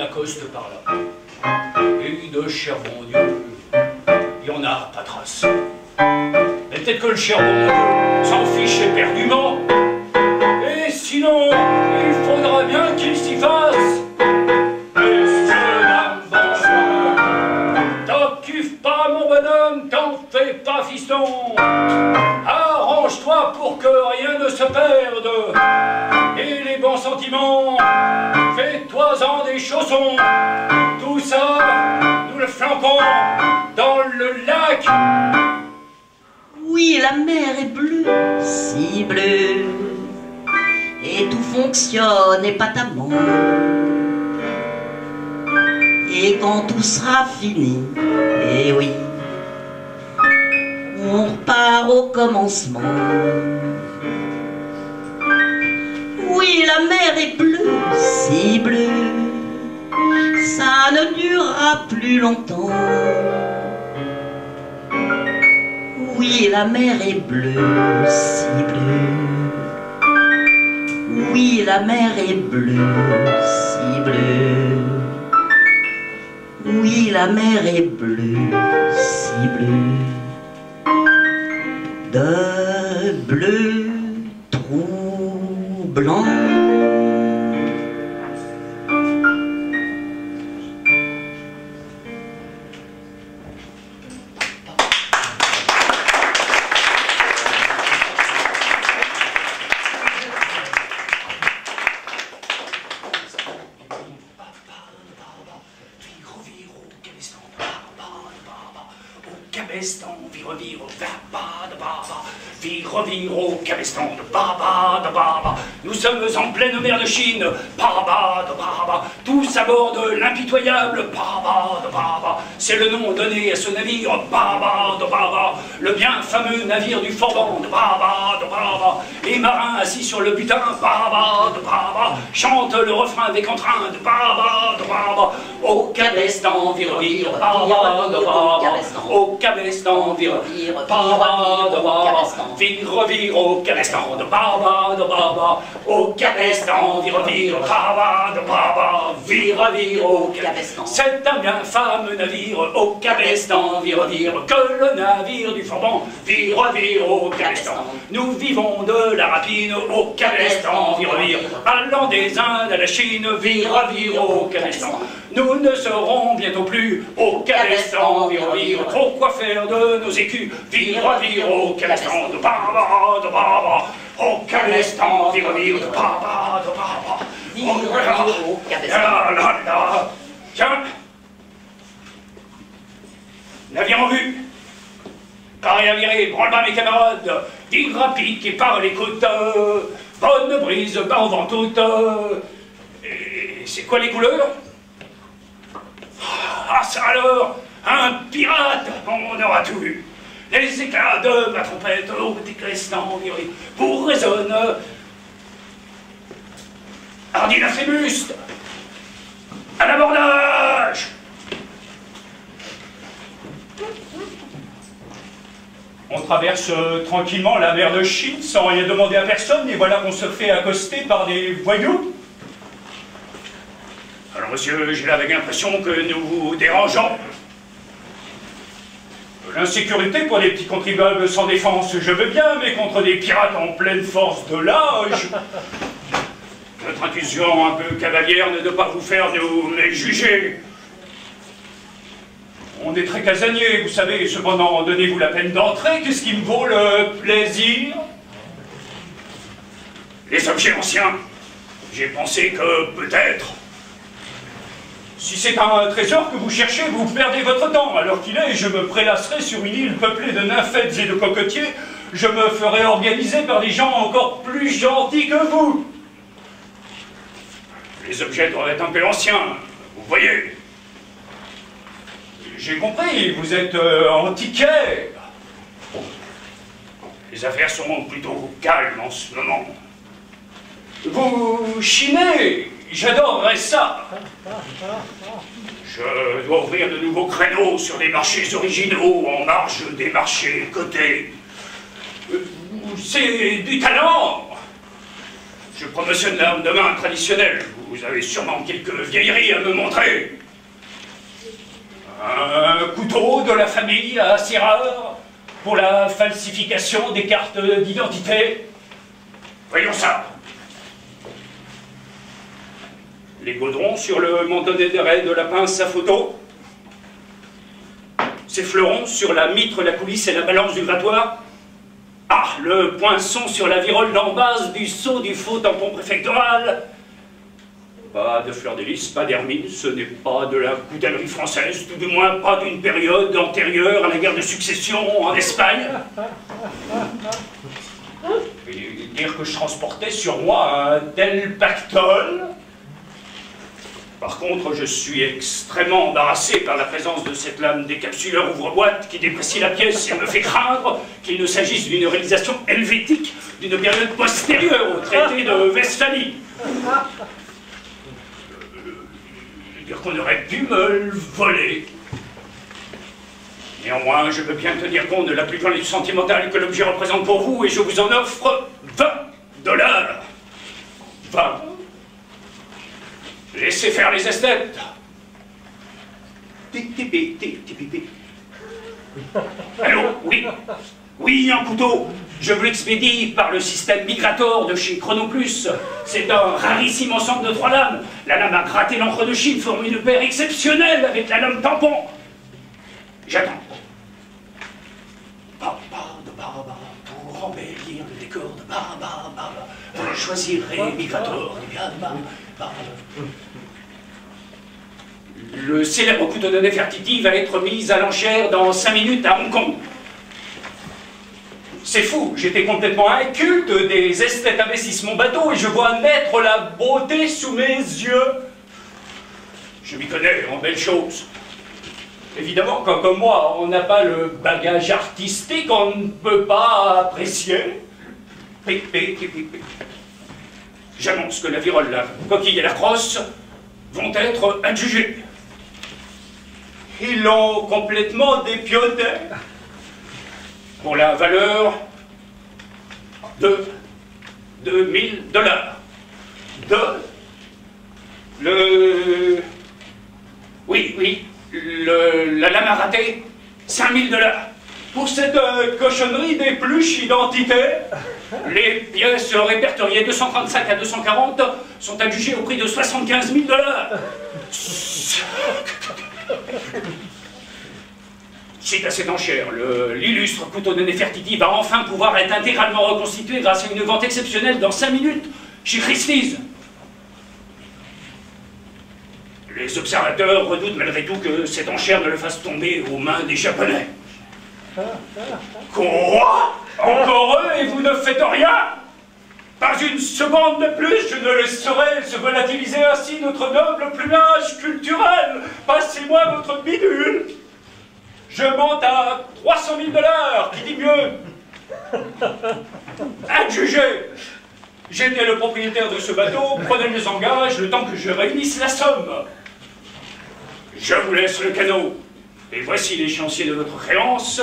accoste par là. Et de cher bon Dieu, il n'y en a pas trace. Mais peut-être que le cher bon Dieu s'en fiche éperdument. Et sinon, il faudra bien qu'il s'y fasse. Messieurs, dames, bonsoir. T'occupe pas, mon bonhomme, t'en fais pas, fiston. Arrange-toi pour que rien ne se perde. Et les bons sentiments, fais-toi-en des chaussons. Tout ça, nous le flanquons dans le lac. Oui, la mer est bleue, si bleue, et tout fonctionne épatamment. Et quand tout sera fini, eh oui, on repart au commencement. Oui, la mer est bleue, si bleue, ça ne durera plus longtemps. Oui, la mer est bleue, si bleue. Oui, la mer est bleue, si bleue. Oui, la mer est bleue, si bleue. De bleu troublant. Viro, cabestan de baba, de baba. Nous sommes en pleine mer de Chine, baba, de baba. Tous à bord de l'impitoyable baba, de baba. C'est le nom donné à ce navire, baba, de baba. Le bien fameux navire du Forban, de baba, de baba. Les marins assis sur le butin, baba, de baba. Chantent le refrain avec entrain, de baba, de baba. Au cabestan, viro, viro, baba, de baba. Au cabestan, viro, viro, baba, de baba. Viro, viro, cabestan de baba, au cabestan, viro, viro, baba, de baba, viro, viro, cabestan. C'est un bien fameux navire, au cabestan, viro, viro, que le navire du Forban, viro, viro, cabestan. Nous vivons de la rapine, au cabestan, viro, viro, allant des Indes à la Chine, viro, viro, cabestan. Nous ne serons bientôt plus au cabestan, viro, viro, trop quoi faire de nos écus, viro, viro, cabestan de baba, de baba, au cabestan, viro, viro, de baba, de baba, viro, viro, cabestan. Là, là, tiens, navire en vue. Pareil à virer, branle-bas mes camarades, digue rapide qui part les côtes, bonne brise, bas au vent toute. Et c'est quoi les couleurs? Ah ça alors, un pirate, on aura tout vu. Les éclats de ma trompette au décrestant pour résonne. Hardi la flébuste, à l'abordage. On traverse tranquillement la mer de Chine sans rien demander à personne et voilà qu'on se fait accoster par des voyous. Alors monsieur, j'ai la vague impression que nous vous dérangeons. L'insécurité pour des petits contribuables sans défense, je veux bien, mais contre des pirates en pleine force de l'âge. Notre intrusion un peu cavalière ne doit pas vous faire nous juger. On est très casanier, vous savez, cependant, donnez-vous la peine d'entrer, qu'est-ce qui me vaut le plaisir? Les objets anciens, j'ai pensé que peut-être... Si c'est un trésor que vous cherchez, vous perdez votre temps. Alors qu'il est, je me prélasserai sur une île peuplée de nymphètes et de cocotiers. Je me ferai organiser par des gens encore plus gentils que vous. Les objets doivent être un peu anciens, vous voyez. J'ai compris, vous êtes antiquaire. Les affaires sont plutôt calmes en ce moment. Vous chinez. J'adorerais ça. Je dois ouvrir de nouveaux créneaux sur les marchés originaux en marge des marchés cotés. C'est du talent. Je promotionne l'arme de main traditionnelle. Vous avez sûrement quelques vieilleries à me montrer. Un couteau de la famille assez rare pour la falsification des cartes d'identité. Voyons ça. Les gaudrons sur le mentonnet d'arrêt de la pince à photo. Ces fleurons sur la mitre, la coulisse et la balance du grattoir. Ah, le poinçon sur la virole d'en base du seau du faux tampon préfectoral. Pas de fleur de lys, pas d'hermine, ce n'est pas de la coutellerie française, tout du moins pas d'une période antérieure à la guerre de succession en Espagne. Et dire que je transportais sur moi un tel pactole. Par contre, je suis extrêmement embarrassé par la présence de cette lame décapsuleur ouvre-boîte qui déprécie la pièce et me fait craindre qu'il ne s'agisse d'une réalisation helvétique d'une période postérieure au traité de Westphalie. Dire qu'on aurait pu me le voler. Néanmoins, je peux bien tenir compte de la plus-value sentimentale que l'objet représente pour vous et je vous en offre $20. 20. Laissez faire les esthètes. Allô, oui. Oui, un couteau. Je vous l'expédie par le système migrator de chez Chronoplus. C'est un rarissime ensemble de 3 lames. La lame à gratter l'encre de Chine forme une paire exceptionnelle avec la lame tampon. J'attends. Baba de Baba, pour embellir le décor de Baba. Vous choisirez migrator. Le célèbre couteau de Nefertiti va être mis à l'enchère dans 5 minutes à Hong Kong. C'est fou, j'étais complètement inculte des esthètes investissent mon bateau et je vois naître la beauté sous mes yeux. Je m'y connais en belles choses. Évidemment, comme moi, on n'a pas le bagage artistique, on ne peut pas apprécier. J'annonce que la virole, la coquille et la crosse vont être adjugées. Ils l'ont complètement dépioté pour la valeur de $2000. Oui, la lame à rater, $5000. Pour cette cochonnerie des pluches identité, les pièces répertoriées 235 à 240 sont adjugées au prix de $75 000. Suite à cette enchère, l'illustre couteau de Nefertiti va enfin pouvoir être intégralement reconstitué grâce à une vente exceptionnelle dans 5 minutes chez Christie's. Les observateurs redoutent malgré tout que cette enchère ne le fasse tomber aux mains des Japonais. Quoi? Encore eux et vous ne faites rien? Pas une seconde de plus, je ne laisserai se volatiliser ainsi notre noble plumage culturel. Passez-moi votre bidule. Je monte à $300 000, qui dit mieux? Adjugé. J'étais le propriétaire de ce bateau, prenez les engages le temps que je réunisse la somme. Je vous laisse le canot. Et voici l'échéancier de votre créance,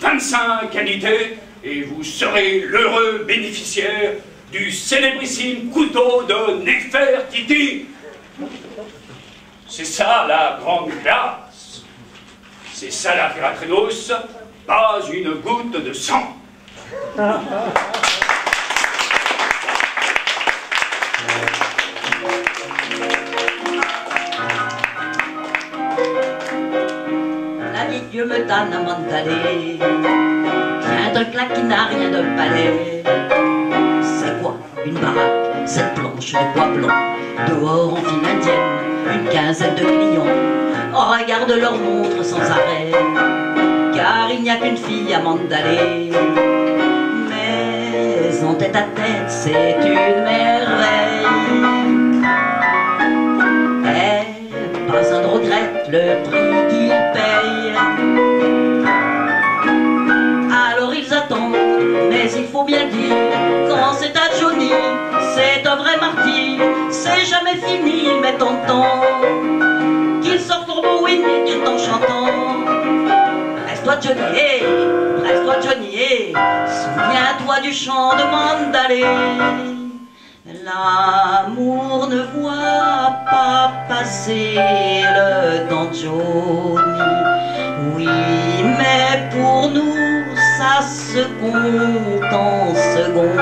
25 annuités, et vous serez l'heureux bénéficiaire du célébrissime couteau de Nefertiti. C'est ça la grande classe. C'est ça la Piratrinos, pas une goutte de sang. Dieu me donne un mandalé, vient d'un claque qui n'a rien de palais. C'est quoi une baraque, cette planche de bois blanc? Dehors en file indienne, une quinzaine de clients regardent leur montre sans arrêt, car il n'y a qu'une fille à Mandalay. Mais en tête à tête, c'est une merveille. Et pas un ne regrette le prix qu'il paye. Alors ils attendent, mais il faut bien dire, quand c'est à Johnny, c'est un vrai martyr. C'est jamais fini, mais t'entends qu'il sort pour Winnie tout en chantant. Presse-toi Johnny, hey, presse-toi Johnny, hey, souviens-toi du chant de Mandalay. L'amour ne voit pas passer le temps Johnny. Oui, mais pour nous, ça se compte en secondes.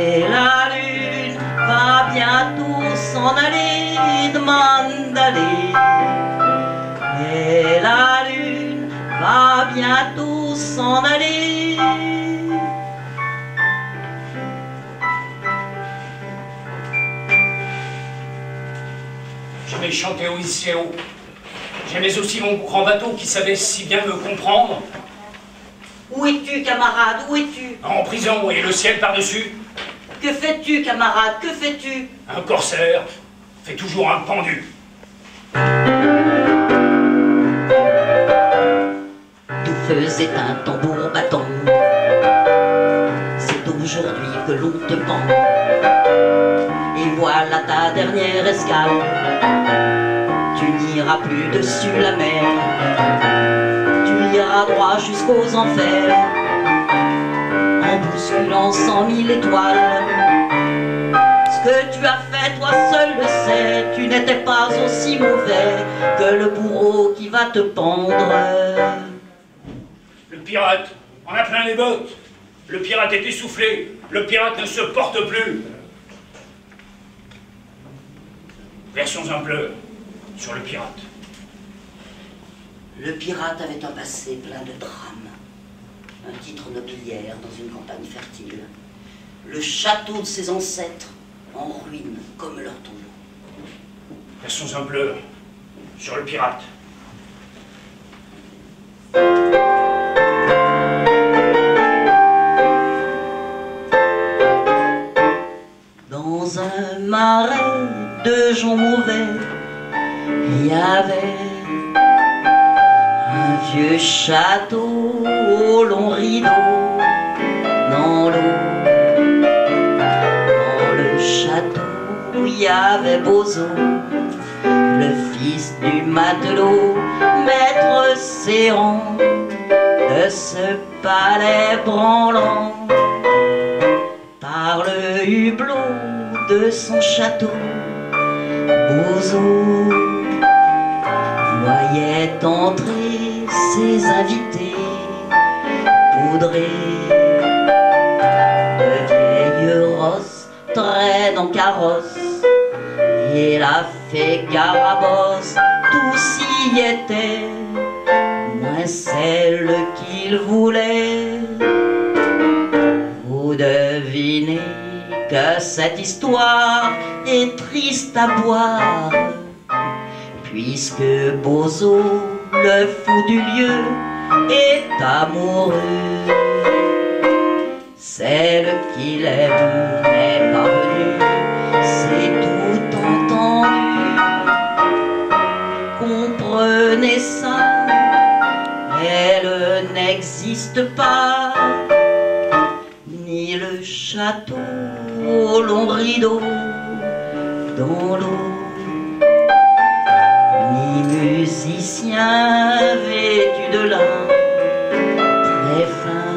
Et la lune va bientôt s'en aller de Mandalay. Et la lune va bientôt s'en aller. J'aimais chanter au ICO. J'aimais aussi mon grand bateau qui savait si bien me comprendre. Où es-tu, camarade? Où es-tu? En prison et le ciel par-dessus. Que fais-tu, camarade? Que fais-tu? Un corsaire fait toujours un pendu. Tout faisait un tambour battant. C'est aujourd'hui que l'on te pend. Et voilà ta dernière escale. Tu n'iras plus dessus la mer. Tu iras droit jusqu'aux enfers, en bousculant 100 000 étoiles. Ce que tu as fait, toi seul le sais. Tu n'étais pas aussi mauvais que le bourreau qui va te pendre. Le pirate en a plein les bottes. Le pirate est essoufflé. Le pirate ne se porte plus. Versons un pleur sur le pirate. Le pirate avait un passé plein de drames. Un titre nobiliaire dans une campagne fertile. Le château de ses ancêtres en ruine comme leur tombeau. Versons un pleur sur le pirate. Dans un marais de gens mauvais, il y avait un vieux château au long rideau. Dans l'eau, dans le château, il y avait Bozo, le fils du matelot, maître séant de ce palais branlant. Par le hublot de son château, Bozo voyait entrer ses invités poudrés de vieilles rosses traînent en carrosse, et la fée Carabosse, tous y étaient, moins celle qu'il voulait. Vous devinez que cette histoire est triste à boire, puisque Bozo, le fou du lieu, est amoureux. Celle qu'il aime n'est pas venue, c'est tout entendu. Comprenez ça, elle n'existe pas. Ni le château au long rideau dans l'eau, ni musicien vêtu de lin très fin.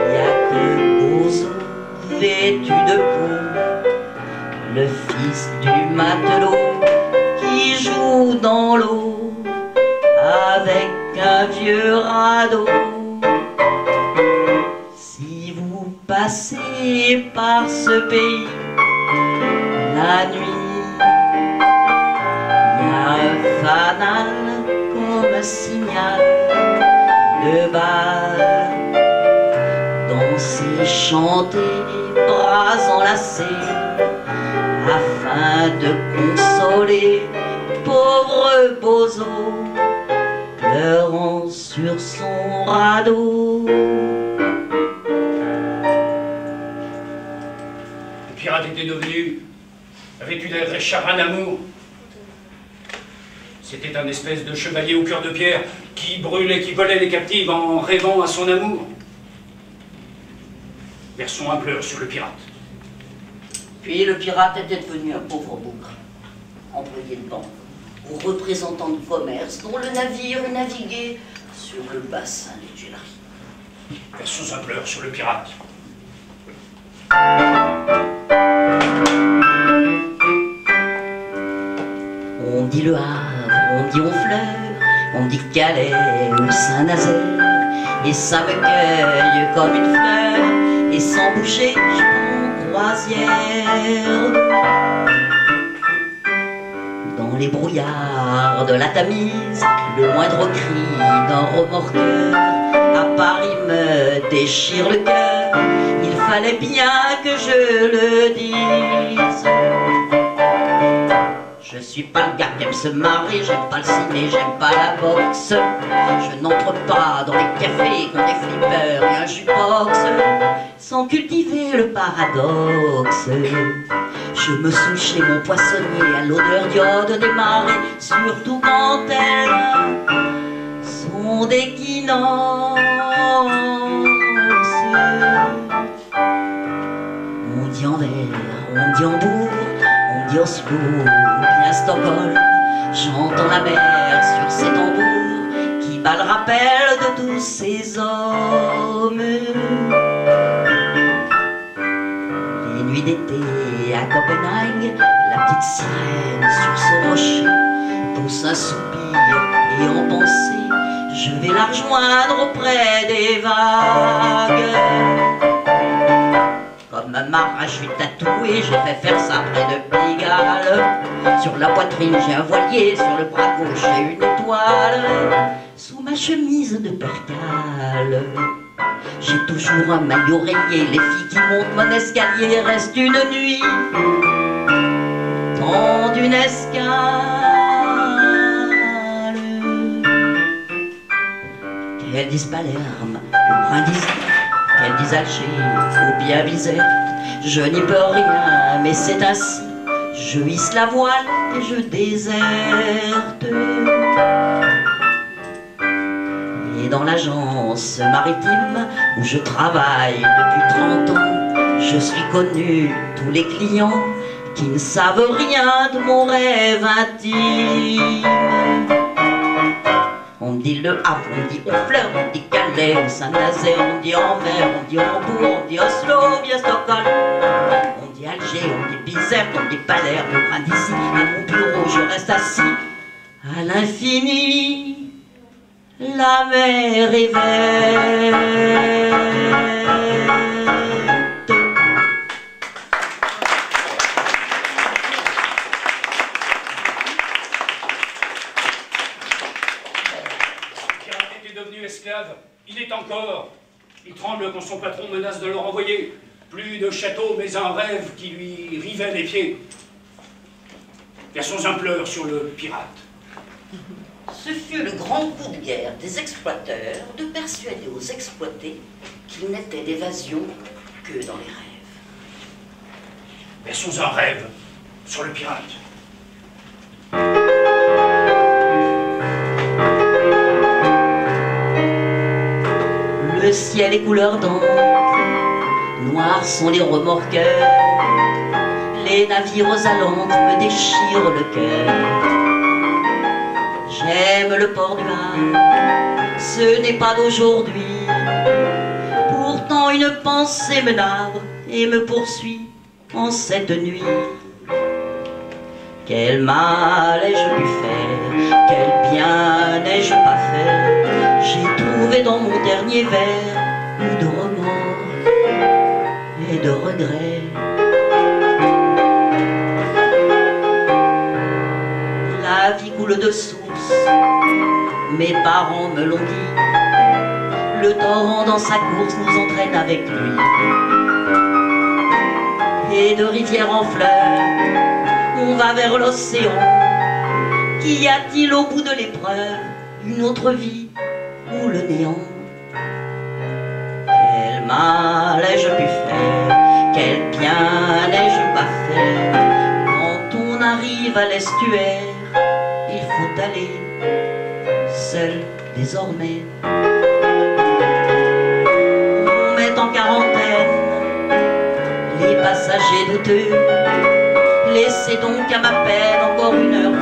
Y a que Bozo vêtu de peau, le fils du matelot qui joue dans l'eau avec un vieux radeau. Passez par ce pays la nuit, y a un fanal comme signal de bal. Danser, chanter, bras enlacés, afin de consoler pauvre Bozo, pleurant sur son radeau. Le pirate était devenu, vêtu d'un vrai chagrin d'amour. C'était un espèce de chevalier au cœur de pierre qui brûlait, qui volait les captives en rêvant à son amour. Versons un pleur sur le pirate. Puis le pirate était devenu un pauvre bougre, employé de banque, ou représentant de commerce, dont le navire naviguait sur le bassin des Tuileries. Versons un pleur sur le pirate. On dit Le Havre, on dit Honfleur, on dit Calais ou Saint-Nazaire, et ça me cueille comme une fleur, et sans bouger, je prends croisière. Dans les brouillards de la Tamise, le moindre cri d'un remorqueur à Paris me déchire le cœur. Il fallait bien que je le dise. Je suis pas le gars qui aime se marrer, j'aime pas le ciné, j'aime pas la boxe. Je n'entre pas dans les cafés qui ont des flippers et un jukebox sans cultiver le paradoxe. Je me saoule chez mon poissonnier à l'odeur d'iode des marées, surtout quand elles sont d'équinoxe. On dit Anvers, on dit Hambourg, on dit Oslo, bien Stockholm. J'entends la mer sur ses tambours qui bat le rappel de tous ces hommes. Les nuits d'été à Copenhague, la petite sirène sur ce rocher pousse un soupir et en pensée, je vais la rejoindre auprès des vagues. Comme un marin, je suis tatoué, j'ai fait faire ça près de Pigalle. Sur la poitrine, j'ai un voilier, sur le bras gauche, j'ai une étoile. Sous ma chemise de percale, j'ai toujours un maillot rayé. Les filles qui montent mon escalier restent une nuit dans d'une escale. Qu'elles disent Palerme ou Brindisi, qu'elles disent Alger ou bien Bizerte, je n'y peux rien, mais c'est ainsi. Je hisse la voile et je déserte. Et dans l'agence maritime où je travaille depuis 30 ans, je suis connu de tous les clients qui ne savent rien de mon rêve intime. On me dit Le Havre, on me dit Honfleur, on me dit Calais ou Saint-Nazaire, on me dit Anvers, on me dit Hambourg, on me dit Oslo, bien Stockholm. On me dit Alger, on me dit Bizerte, on me dit Palerme, Brindisi. À mon bureau, je reste assis à l'infini. La mer est verte. Esclave, il est encore. Il tremble quand son patron menace de le renvoyer. Plus de château, mais un rêve qui lui rivait les pieds. Versons un pleur sur le pirate. Ce fut le grand coup de guerre des exploiteurs de persuader aux exploités qu'il n'était d'évasion que dans les rêves. Versons un rêve sur le pirate. Le ciel est couleur d'encre, noirs sont les remorqueurs, les navires aux alentres me déchirent le cœur. J'aime le port du Havre, ce n'est pas d'aujourd'hui, pourtant une pensée me narre et me poursuit en cette nuit. Quel mal ai-je pu faire, quel bien n'ai-je pas fait? J'ai trouvé dans mon dernier vers de remords et de regrets. La vie coule de source, mes parents me l'ont dit. Le torrent dans sa course nous entraîne avec lui. Et de rivière en fleurs, on va vers l'océan. Qu'y a-t-il au bout de l'épreuve? Une autre vie ou le néant? Quel mal ai-je pu faire? Quel bien n'ai-je pas fait? Quand on arrive à l'estuaire, il faut aller seul désormais. On met en quarantaine les passagers douteux. Laissez donc à ma peine encore une heure ou deux.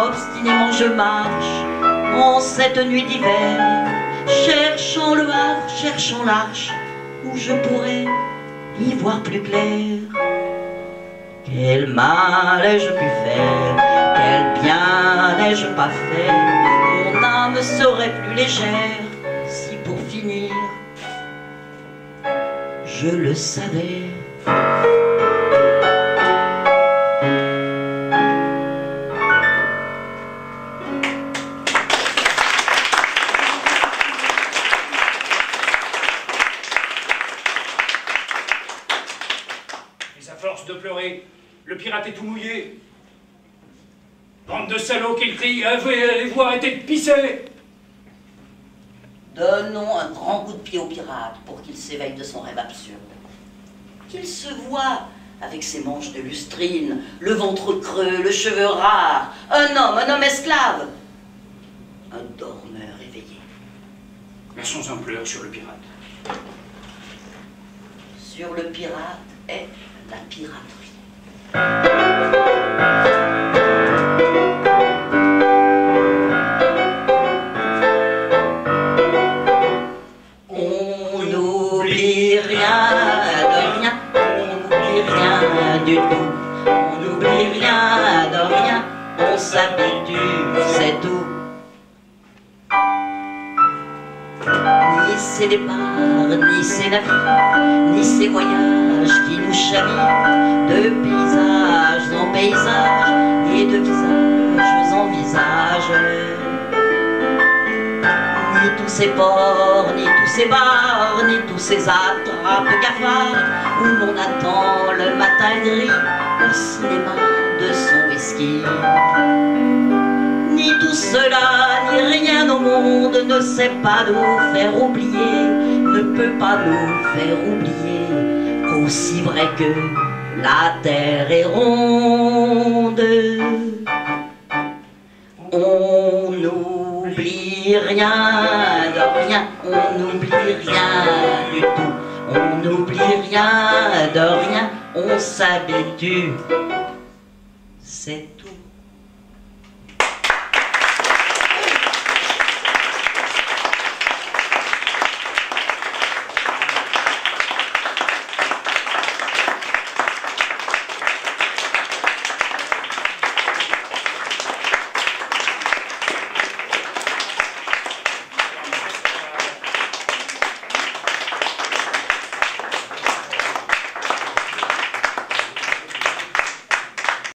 Obstinément je marche en cette nuit d'hiver, cherchant le Havre, cherchant l'arche où je pourrais y voir plus clair. Quel mal ai-je pu faire, quel bien n'ai-je pas fait, mon âme serait plus légère si pour finir je le savais. Mais à force de pleurer, le pirate est tout mouillé. Bande de salauds qu'il crie, avez-vous arrêté de pisser? Donnons un grand coup de pied au pirate pour qu'il s'éveille de son rêve absurde. Qu'il se voie avec ses manches de lustrine, le ventre creux, le cheveu rare, un homme esclave, un dormeur éveillé. Lâchons un pleur sur le pirate. Sur le pirate est la piraterie. On n'oublie rien de rien, on n'oublie rien du tout, on n'oublie rien de rien, on s'habitue, c'est tout. Ni ses départs, ni ses navires, ni ses voyages qui nous chavirent, de paysage en paysage et de visage en visage. Ni tous ces ports, ni tous ces bars, ni tous ces attrapes cafards où l'on attend le matin gris au cinéma de son whisky. Ni tout cela, ni rien au monde ne sait pas nous faire oublier, ne peut pas nous faire oublier qu'aussi vrai que la terre est ronde, on n'oublie rien de rien, on n'oublie rien du tout, on n'oublie rien de rien, on s'habitue, c'est